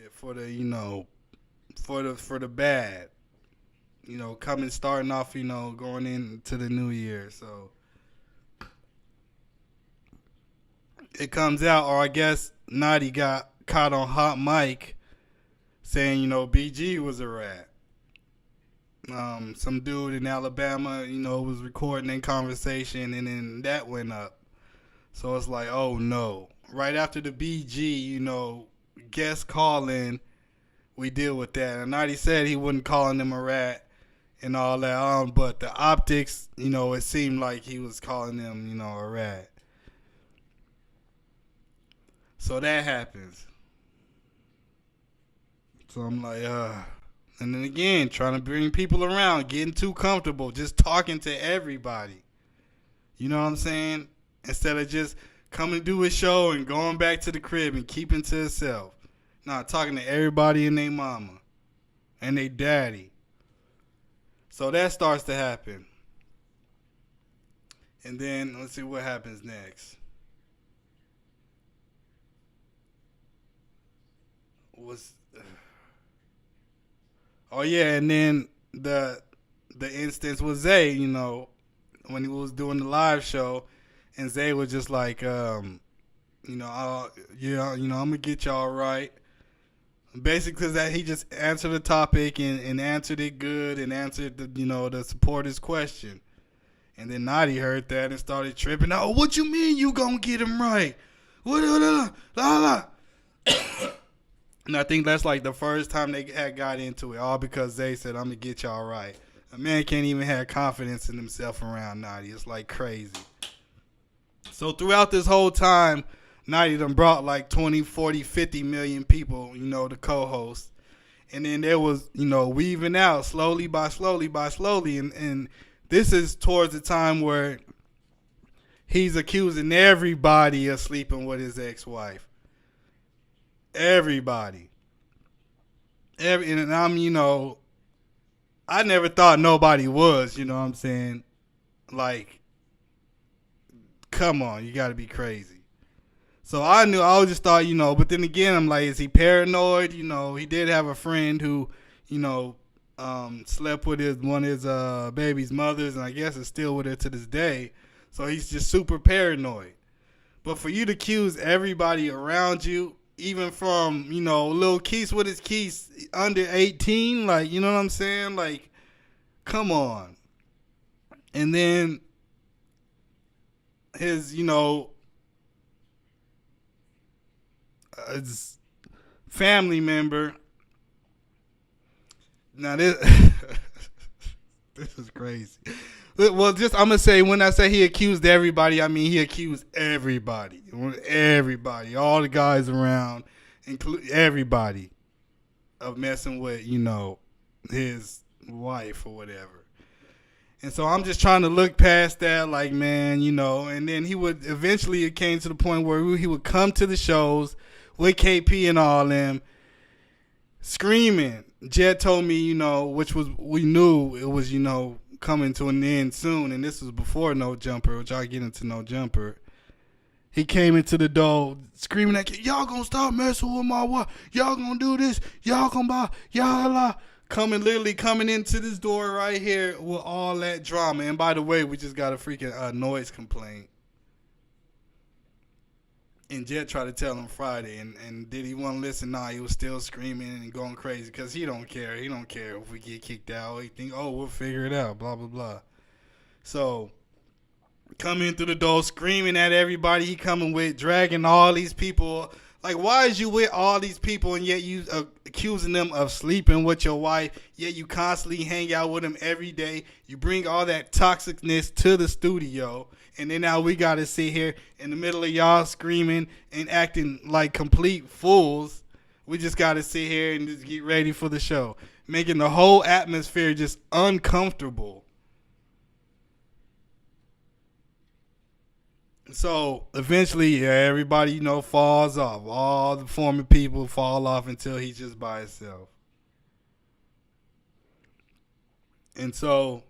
bit for the for the bad. Coming starting off, going into the new year. So it comes out, or I guess Naughty got caught on hot mic saying, BG was a rat. Some dude in Alabama, was recording in conversation, and then that went up. So it's like, oh no. Right after the BG, guest calling, we deal with that. And Naughty said he wasn't calling him a rat and all that. But the optics, it seemed like he was calling them, a rat. So that happens. So I'm like, And then again, trying to bring people around, getting too comfortable, just talking to everybody. You know what I'm saying? Instead of just coming to do his show and going back to the crib and keeping to himself. Nah, talking to everybody and their mama and their daddy. So that starts to happen. And then let's see what happens next. Oh yeah, and then the instance with Zay, when he was doing the live show, and Zay was just like, I'm gonna get y'all right. Basically, that he just answered the topic and answered it good and answered the supporters' question. And then Naughty heard that and started tripping. Oh, what you mean you gonna get him right? What? And I think that's like the first time they had got into it, all because they said, I'm going to get y'all right. A man can't even have confidence in himself around Naughty. It's like crazy. So throughout this whole time, Naughty done brought like 20, 40, 50 million people, to co-host. And then there was, weaving out slowly by slowly by slowly. And this is towards the time where he's accusing everybody of sleeping with his ex-wife. Everybody. And I'm, I never thought nobody was, you know what I'm saying? Like, come on, you got to be crazy. So I just thought, but then again, I'm like, is he paranoid? He did have a friend who, slept with one of his baby's mothers, and I guess is still with her to this day. So he's just super paranoid. But for you to accuse everybody around you, even from, Lil Keith with his Keith under 18, like, you know what I'm saying? Like, come on. And then his, his family member. Now this, this is crazy. Well, I'm gonna say, when I say he accused everybody, I mean he accused everybody, all the guys around, include everybody, of messing with his wife or whatever. And so I'm just trying to look past that, like, man, and then he would eventually, it came to the point where he would come to the shows with KP and all them screaming. Jet told me, which was, we knew it was, coming to an end soon, and this was before No Jumper, which I'll get into No Jumper. He came into the door screaming at y'all gonna stop messing with my wife, y'all gonna do this, y'all gonna buy, y'all literally coming into this door right here with all that drama. And by the way, we just got a freaking noise complaint. And Jet tried to tell him Friday, and did he want to listen? Nah, he was still screaming and going crazy because he don't care. He don't care if we get kicked out. He think, oh, we'll figure it out, blah, blah, blah. So, coming through the door, screaming at everybody he coming with, dragging all these people. Like, why is you with all these people and yet you accusing them of sleeping with your wife, yet you constantly hang out with them every day. You bring all that toxicness to the studio. And then now we got to sit here in the middle of y'all screaming and acting like complete fools. We just got to sit here and just get ready for the show, making the whole atmosphere just uncomfortable. So eventually, everybody, falls off. All the former people fall off until he's just by himself. And so,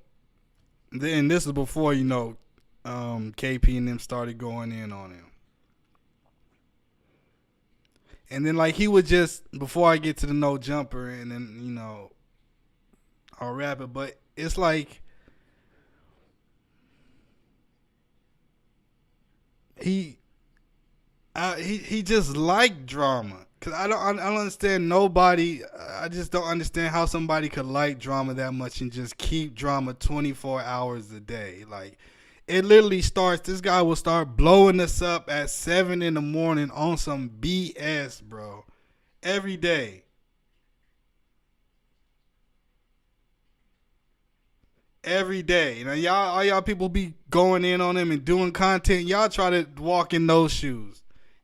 then this is before, KP and them started going in on him. And then like he would just before I get to the no jumper, and then I'll wrap it. But it's like he he just like drama. Cause I don't understand nobody. I just don't understand how somebody could like drama that much and just keep drama 24 hours a day. Like it literally starts. This guy will start blowing us up at 7 in the morning on some BS, bro. Every day. Every day. Now all y'all people be going in on him and doing content. Y'all try to walk in those shoes.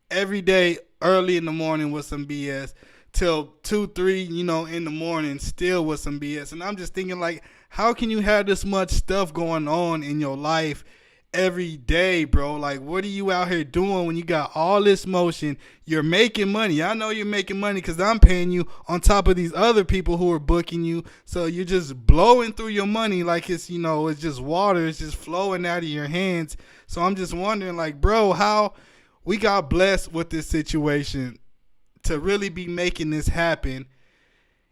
Every day, early in the morning with some BS, till 2, 3, in the morning, still with some BS. And I'm just thinking like, how can you have this much stuff going on in your life every day, bro? Like, what are you out here doing when you got all this motion? You're making money. I know you're making money because I'm paying you on top of these other people who are booking you. So you're just blowing through your money like it's just water. It's just flowing out of your hands. So I'm just wondering, like, bro, how we got blessed with this situation to really be making this happen.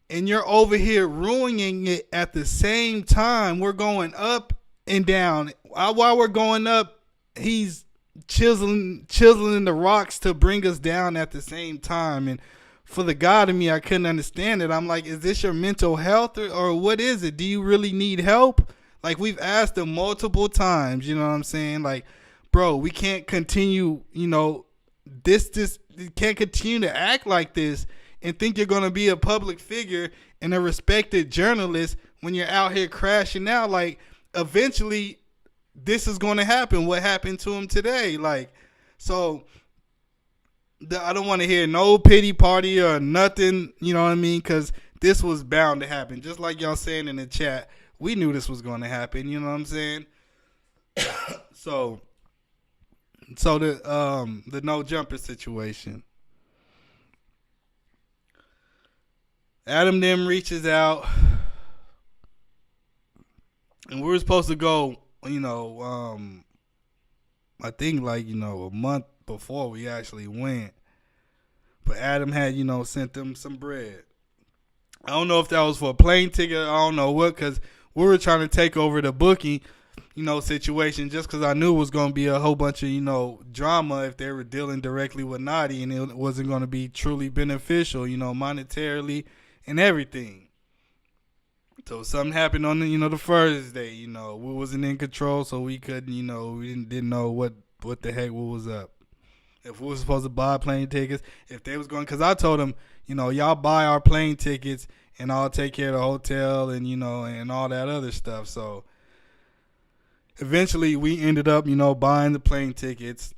And you're over here ruining it at the same time. We're going up and down. While we're going up, he's chiseling the rocks to bring us down at the same time. And for the God in me, I couldn't understand it. I'm like, is this your mental health or what is it? Do you really need help? Like, we've asked him multiple times, you know what I'm saying? Like, bro, we can't continue, this you can't continue to act like this and think you're going to be a public figure and a respected journalist when you're out here crashing out. Like, eventually this is going to happen. What happened to him today? Like, so I don't want to hear no pity party or nothing, you know what I mean? Because this was bound to happen. Just like y'all saying in the chat, we knew this was going to happen, you know what I'm saying? So the no jumper situation. Adam then reaches out, and we were supposed to go, I think like, a month before we actually went. But Adam had, sent them some bread. I don't know if that was for a plane ticket. I don't know what, because we were trying to take over the booking, situation, just because I knew it was going to be a whole bunch of, drama if they were dealing directly with Notti, and it wasn't going to be truly beneficial, monetarily and everything. So something happened on the first day, we wasn't in control, so we couldn't, we didn't know what the heck was up. If we were supposed to buy plane tickets, if they was going, because I told them, y'all buy our plane tickets and I'll take care of the hotel and, and all that other stuff. So eventually we ended up, buying the plane tickets.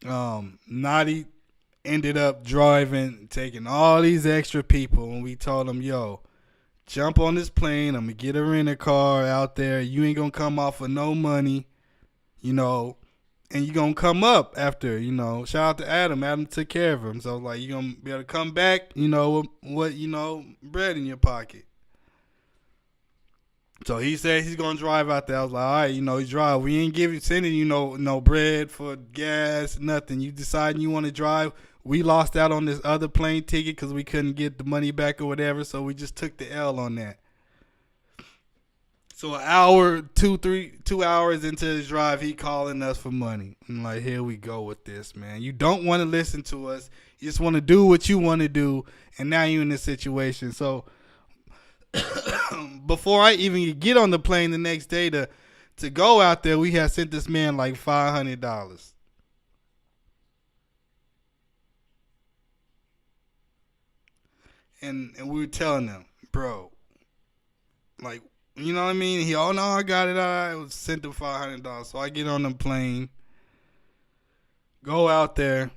Notti ended up driving, taking all these extra people, and we told him, yo, jump on this plane. I'm going to get a rental car out there. You ain't going to come off of no money, and you going to come up after, Shout out to Adam. Adam took care of him. So, like, you going to be able to come back, with bread in your pocket. So he said he's going to drive out there. I was like, all right, you drive. We ain't sending you no bread for gas, nothing. You deciding you want to drive. We lost out on this other plane ticket because we couldn't get the money back or whatever, so we just took the L on that. So an hour, 2 hours into his drive, he calling us for money. I'm like, here we go with this, man. You don't want to listen to us. You just want to do what you want to do, and now you're in this situation. So before I even get on the plane the next day to go out there, we had sent this man like $500. And we were telling them, bro, like, you know what I mean? He, oh no, I got it. I was sent him $500. So I get on the plane, go out there.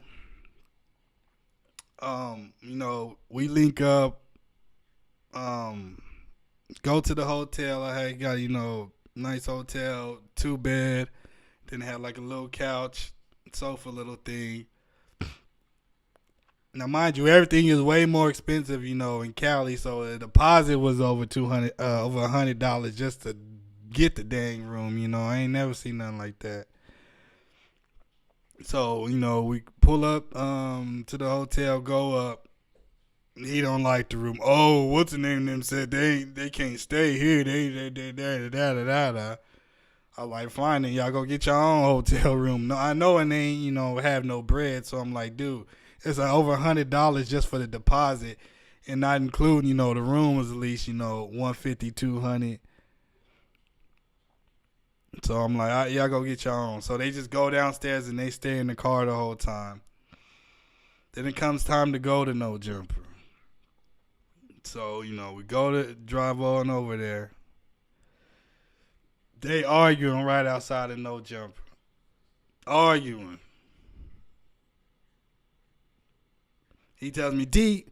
We link up, go to the hotel. I had got, nice hotel, 2-bed. Then had like a little couch, sofa little thing. Now, mind you, everything is way more expensive, in Cali. So the deposit was over $100 just to get the dang room. I ain't never seen nothing like that. So, we pull up to the hotel, go up. He don't like the room. Oh, what's the name of them said they can't stay here. They da. I like, fine, then y'all go get your own hotel room. No, I know it ain't, have no bread. So I'm like, dude, it's over $100 just for the deposit, and not including, the room was at least, 150, 200. So I'm like, y'all go get your own. So they just go downstairs and they stay in the car the whole time. Then it comes time to go to No Jumper. So, we go to drive on over there. They arguing right outside of No Jumper. Arguing. He tells me, D,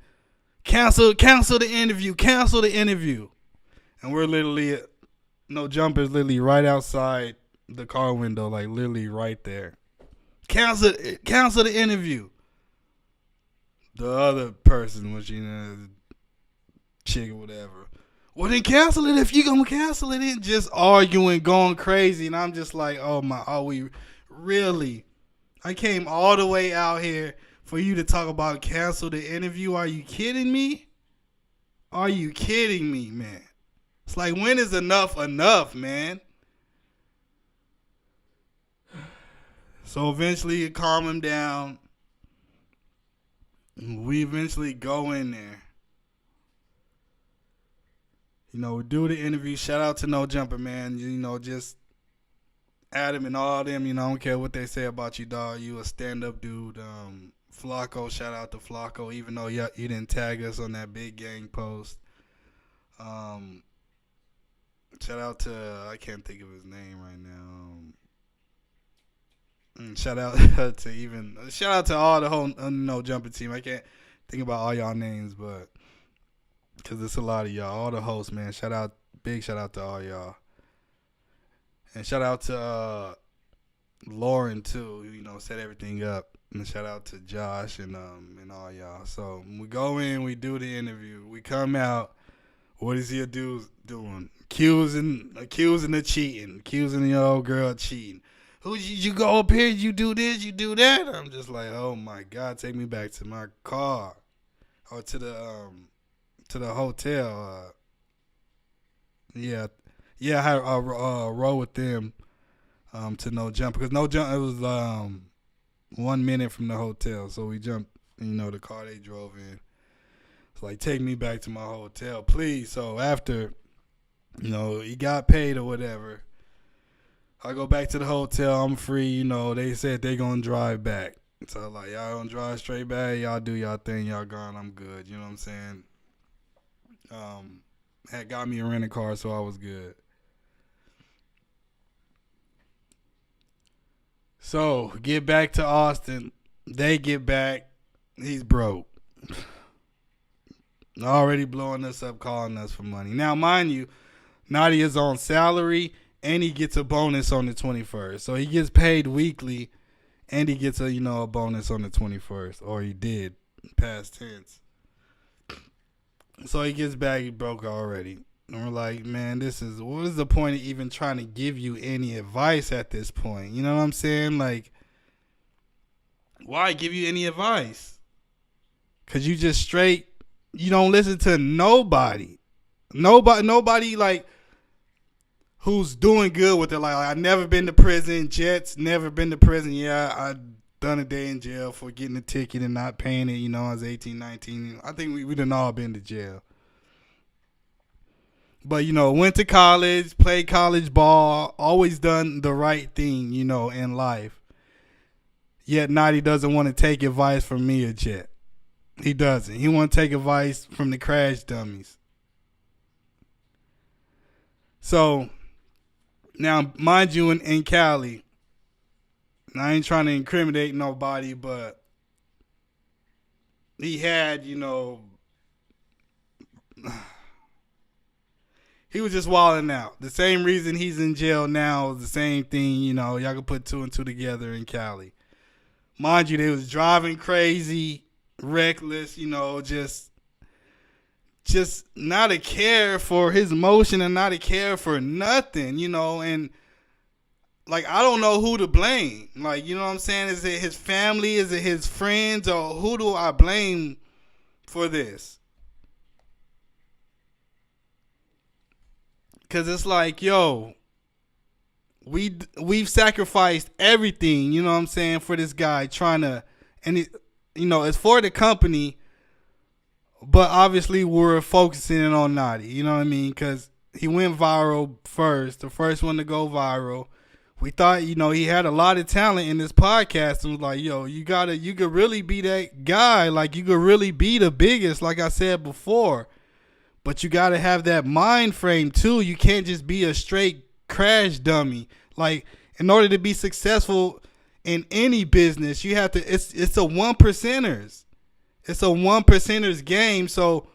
cancel the interview. And we're literally, No Jumper is literally right outside the car window, like literally right there. Cancel the interview. The other person, which, chick or whatever. Well, then cancel it if you gonna cancel it. And just arguing, going crazy. And I'm just like, we really? I came all the way out here for you to talk about cancel the interview. Are you kidding me? Are you kidding me, man? It's like, when is enough, man? So eventually it calmed him down. We eventually go in there. We do the interview. Shout out to No Jumper, man. Just Adam and all them, I don't care what they say about you, dog. You a stand-up dude. Flacco, shout out to Flacco, even though you didn't tag us on that big gang post. Shout out to, I can't think of his name right now. Shout out to all the whole No Jumper team. I can't think about all y'all names, but because it's a lot of y'all, all the hosts, man. Big shout out to all y'all, and shout out to Lauren too, who set everything up, and shout out to Josh and all y'all. So we go in, we do the interview, we come out. What is he doing? Accusing the cheating, accusing the old girl cheating. Who you go up here? You do this, you do that. I'm just like, oh my God, take me back to my car, or to the hotel. I had a row with them to No Jump, because No Jump, it was 1 minute from the hotel, so we jumped the car they drove in. It's like, take me back to my hotel, please. So after he got paid or whatever, I go back to the hotel. I'm free. They said they gonna drive back, so I'm like, y'all gonna drive straight back, y'all do y'all thing, y'all gone, I'm good. You know what I'm saying? Had got me a rental car, so I was good. So get back to Austin. They get back. He's broke. Already blowing us up, calling us for money. Now, mind you, Nadia's on salary, and he gets a bonus on the 21st. So he gets paid weekly, and he gets a bonus on the 21st, or he did, past tense. So he gets back, he broke already. And we're like, man, what is the point of even trying to give you any advice at this point? You know what I'm saying? Like, why give you any advice? Because you just straight, you don't listen to nobody. Nobody like, who's doing good with it. Like, I've never been to prison. Jets, never been to prison. Yeah, I done a day in jail for getting a ticket and not paying it. I was 18, 19. I think we done all been to jail. But, went to college, played college ball, always done the right thing, in life. Yet Naughty doesn't want to take advice from me or Jet. He doesn't. He want to take advice from the crash dummies. So, now, mind you, in Cali, I ain't trying to incriminate nobody, but he had, he was just wilding out. The same reason he's in jail now is the same thing, y'all can put two and two together in Cali. Mind you, they was driving crazy, reckless, just not a care for his motion and not a care for nothing, and like I don't know who to blame. Like, you know what I'm saying? Is it his family? Is it his friends? Or who do I blame for this? Cause it's like, yo, we've sacrificed everything, you know what I'm saying, for this guy trying to, and it, it's for the company, but obviously we're focusing in on Naughty, you know what I mean? Because he went viral first, the first one to go viral. We thought, he had a lot of talent in this podcast, and was like, yo, you could really be that guy, like you could really be the biggest, like I said before. But you gotta have that mind frame too. You can't just be a straight crash dummy. Like, in order to be successful in any business, you have to. It's a one percenters. It's a one percenters game. So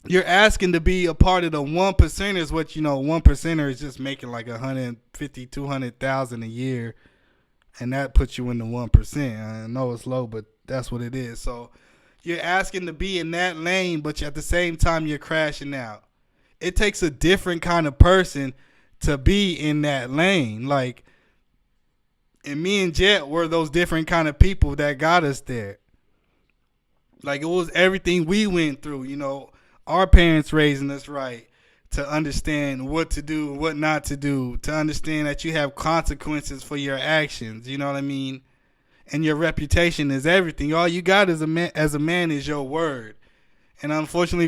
you're asking to be a part of the one percenters. What one percenter is just making like 150, 200,000 a year, and that puts you in the 1%. I know it's low, but that's what it is. So you're asking to be in that lane, but at the same time you're crashing out. It takes a different kind of person to be in that lane. Like, and me and Jet were those different kind of people that got us there. Like, it was everything we went through, our parents raising us right, to understand what to do, what not to do, to understand that you have consequences for your actions, you know what I mean? And your reputation is everything. All you got as a man is your word. And unfortunately